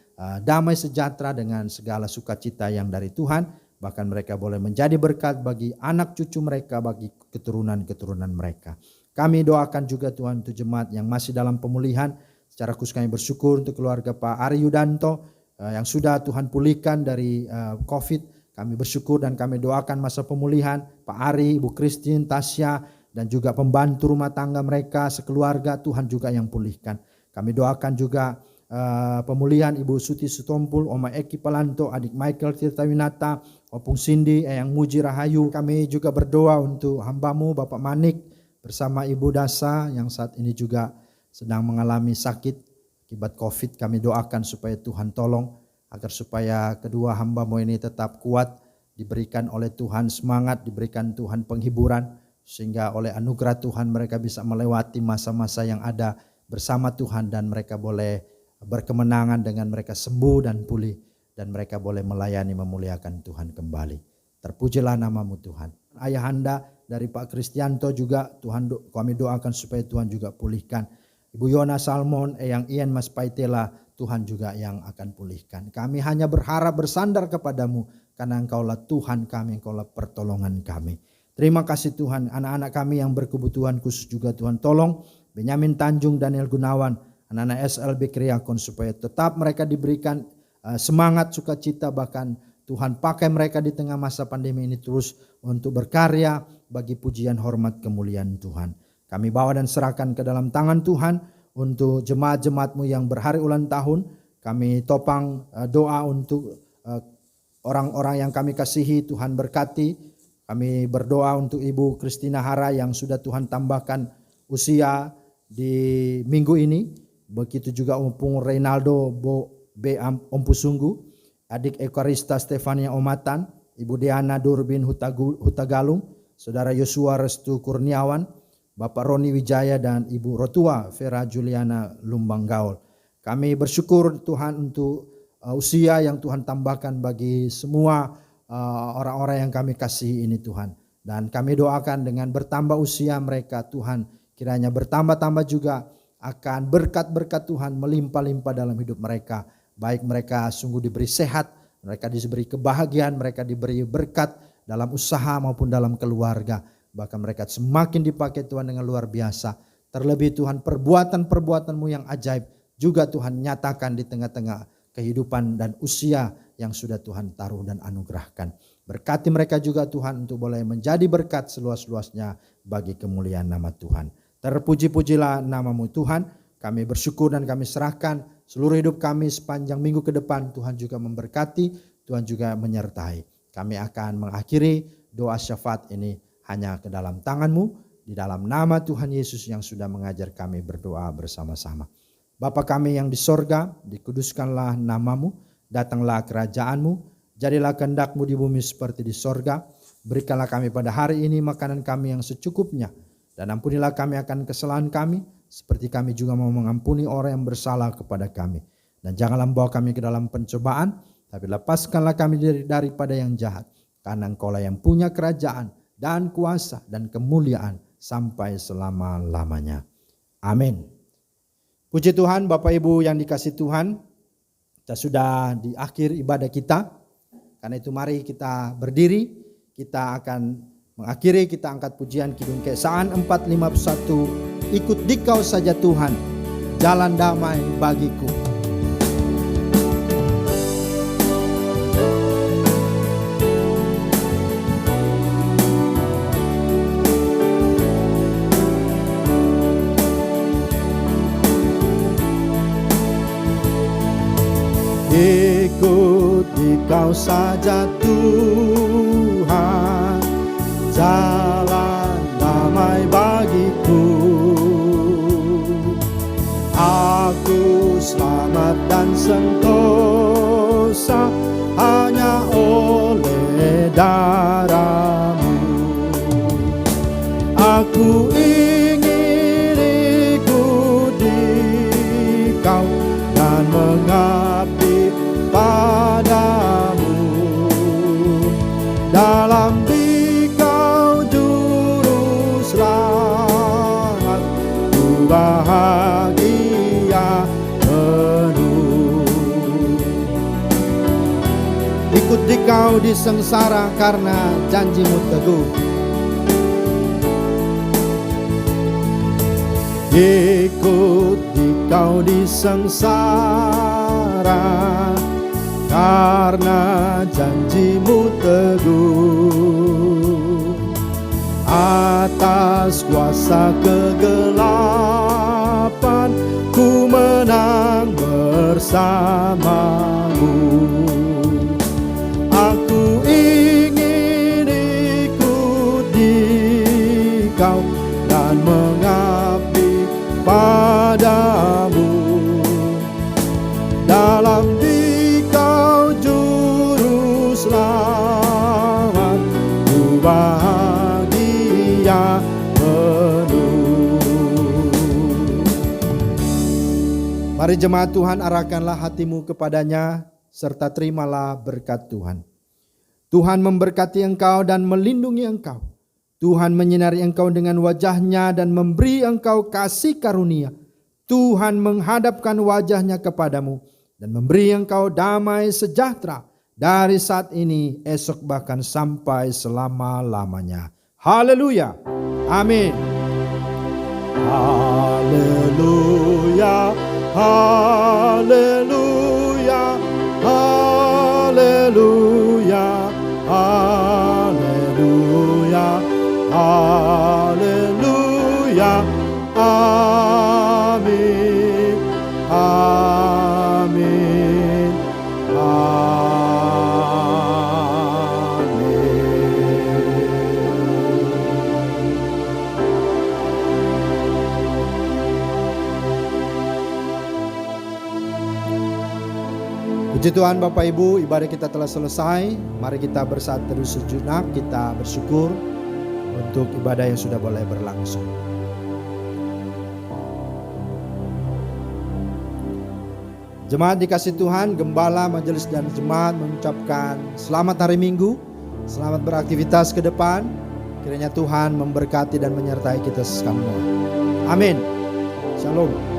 damai sejahtera dengan segala sukacita yang dari Tuhan. Bahkan mereka boleh menjadi berkat bagi anak cucu mereka, bagi keturunan-keturunan mereka. Kami doakan juga Tuhan untuk jemaat yang masih dalam pemulihan. Secara khusus kami bersyukur untuk keluarga Pak Ari Yudanto yang sudah Tuhan pulihkan dari COVID. Kami bersyukur dan kami doakan masa pemulihan Pak Ari, Ibu Christine, Tasya, dan juga pembantu rumah tangga mereka sekeluarga, Tuhan juga yang pulihkan. Kami doakan juga pemulihan Ibu Suti Sutompul, Oma Eki Palanto, adik Michael Tirtawinata, Opung Cindy, Eyang Muji Rahayu. Kami juga berdoa untuk hambamu Bapak Manik bersama Ibu Dasa yang saat ini juga sedang mengalami sakit akibat COVID. Kami doakan supaya Tuhan tolong agar supaya kedua hamba-Mu ini tetap kuat, diberikan oleh Tuhan semangat, diberikan Tuhan penghiburan, sehingga oleh anugerah Tuhan mereka bisa melewati masa-masa yang ada bersama Tuhan dan mereka boleh berkemenangan dengan mereka sembuh dan pulih dan mereka boleh melayani memuliakan Tuhan kembali. Terpujilah nama-Mu Tuhan. Ayahanda dari Pak Kristianto juga Tuhan kami doakan supaya Tuhan juga pulihkan. Ibu Yona Salmon, Eyang Ian Mas Paitela, Tuhan juga yang akan pulihkan. Kami hanya berharap bersandar kepadamu karena Engkaulah Tuhan kami, Engkaulah pertolongan kami. Terima kasih Tuhan, anak-anak kami yang berkebutuhan khusus juga Tuhan tolong. Benyamin Tanjung, Daniel Gunawan, anak-anak SLB Kriakon supaya tetap mereka diberikan semangat, sukacita, bahkan Tuhan pakai mereka di tengah masa pandemi ini terus untuk berkarya bagi pujian, hormat, kemuliaan Tuhan. Kami bawa dan serahkan ke dalam tangan Tuhan. Untuk jemaat-jemaat-Mu yang berhari ulang tahun, kami topang doa untuk orang-orang yang kami kasihi, Tuhan berkati. Kami berdoa untuk Ibu Christina Hara yang sudah Tuhan tambahkan usia di minggu ini. Begitu juga Ompung Reynaldo B. Ompusunggu, adik Ekarista Stefania Omatan, Ibu Diana Durbin Hutagalung, Saudara Yosua Restu Kurniawan, Bapak Roni Wijaya dan Ibu Rotua Vera Juliana Lumbang Gaul. Kami bersyukur Tuhan untuk usia yang Tuhan tambahkan bagi semua orang-orang yang kami kasihi ini Tuhan. Dan kami doakan dengan bertambah usia mereka Tuhan, kiranya bertambah-tambah juga akan berkat-berkat Tuhan melimpah-limpah dalam hidup mereka. Baik mereka sungguh diberi sehat, mereka diberi kebahagiaan, mereka diberi berkat dalam usaha maupun dalam keluarga. Bahkan mereka semakin dipakai Tuhan dengan luar biasa. Terlebih Tuhan perbuatan-perbuatan-Mu yang ajaib juga Tuhan nyatakan di tengah-tengah kehidupan dan usia yang sudah Tuhan taruh dan anugerahkan. Berkati mereka juga Tuhan untuk boleh menjadi berkat seluas-luasnya bagi kemuliaan nama Tuhan. Terpuji-pujilah nama-Mu Tuhan. Kami bersyukur dan kami serahkan seluruh hidup kami sepanjang minggu ke depan. Tuhan juga memberkati, Tuhan juga menyertai. Kami akan mengakhiri doa syafaat ini. hanya ke dalam tangan-Mu. Di dalam nama Tuhan Yesus yang sudah mengajar kami berdoa bersama-sama. Bapa kami yang di sorga, dikuduskanlah nama-Mu, datanglah kerajaan-Mu, jadilah kehendak-Mu di bumi seperti di sorga. Berikanlah kami pada hari ini makanan kami yang secukupnya, dan ampunilah kami akan kesalahan kami, seperti kami juga mau mengampuni orang yang bersalah kepada kami. Dan janganlah membawa kami ke dalam pencobaan, tapi lepaskanlah kami daripada yang jahat. Karena Engkaulah yang punya kerajaan dan kuasa dan kemuliaan sampai selama-lamanya. Amin. Puji Tuhan, Bapak Ibu yang dikasihi Tuhan, kita sudah di akhir ibadah kita. Karena itu mari kita berdiri, kita akan mengakhiri, kita angkat pujian Kidung Keesaan 451, ikut Dikau saja Tuhan, jalan damai bagiku. Ikut Dikau saja Tuhan, jalan damai bagiku. Aku selamat dan sentosa hanya oleh darah-Mu. Aku ingin ikut Dikau dan mengabdi padamu. Dalam Dikau juru selamat, ku bahagia penuh. Ikut Dikau di sengsara karena janji-Mu teguh. Ikut Dikau di sengsara karena janji-Mu teguh. Atas kuasa kegelapan ku menang bersama-Mu. Aku ingin ikut Dikau dan mengabdi padamu. Dalam Dikau juru selamat, ku bahagia penuh. Mari jemaat Tuhan, arahkanlah hatimu kepadanya, serta terimalah berkat Tuhan. Tuhan memberkati engkau dan melindungi engkau. Tuhan menyinari engkau dengan wajah-Nya dan memberi engkau kasih karunia. Tuhan menghadapkan wajah-Nya kepadamu dan memberi engkau damai sejahtera dari saat ini, esok bahkan sampai selama-lamanya. Haleluya. Amin. Haleluya. Haleluya. Haleluya. Haleluya. Haleluya. Amin. Amin. Puji Tuhan Bapak Ibu, ibadah kita telah selesai. Mari kita bersatu terus sejenak, kita bersyukur untuk ibadah yang sudah boleh berlangsung. Jemaat dikasih Tuhan, gembala, majelis dan jemaat mengucapkan selamat hari Minggu, selamat beraktivitas ke depan. Kiranya Tuhan memberkati dan menyertai kita semua. Amin. Shalom.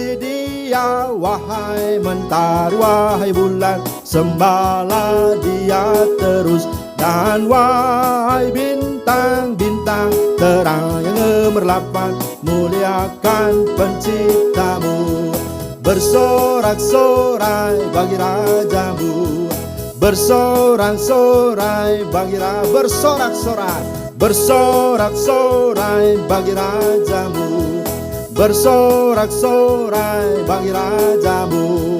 Dia, wahai mentari, wahai bulan, sembahlah Dia terus. Dan wahai bintang-bintang terang yang gemerlapan, muliakan Penciptamu. Bersorak-sorai bagi Rajamu, bersorak-sorai bagi bersorak-sorai, bersorak-sorai bagi Rajamu. bersorak-sorai bagi rajamu.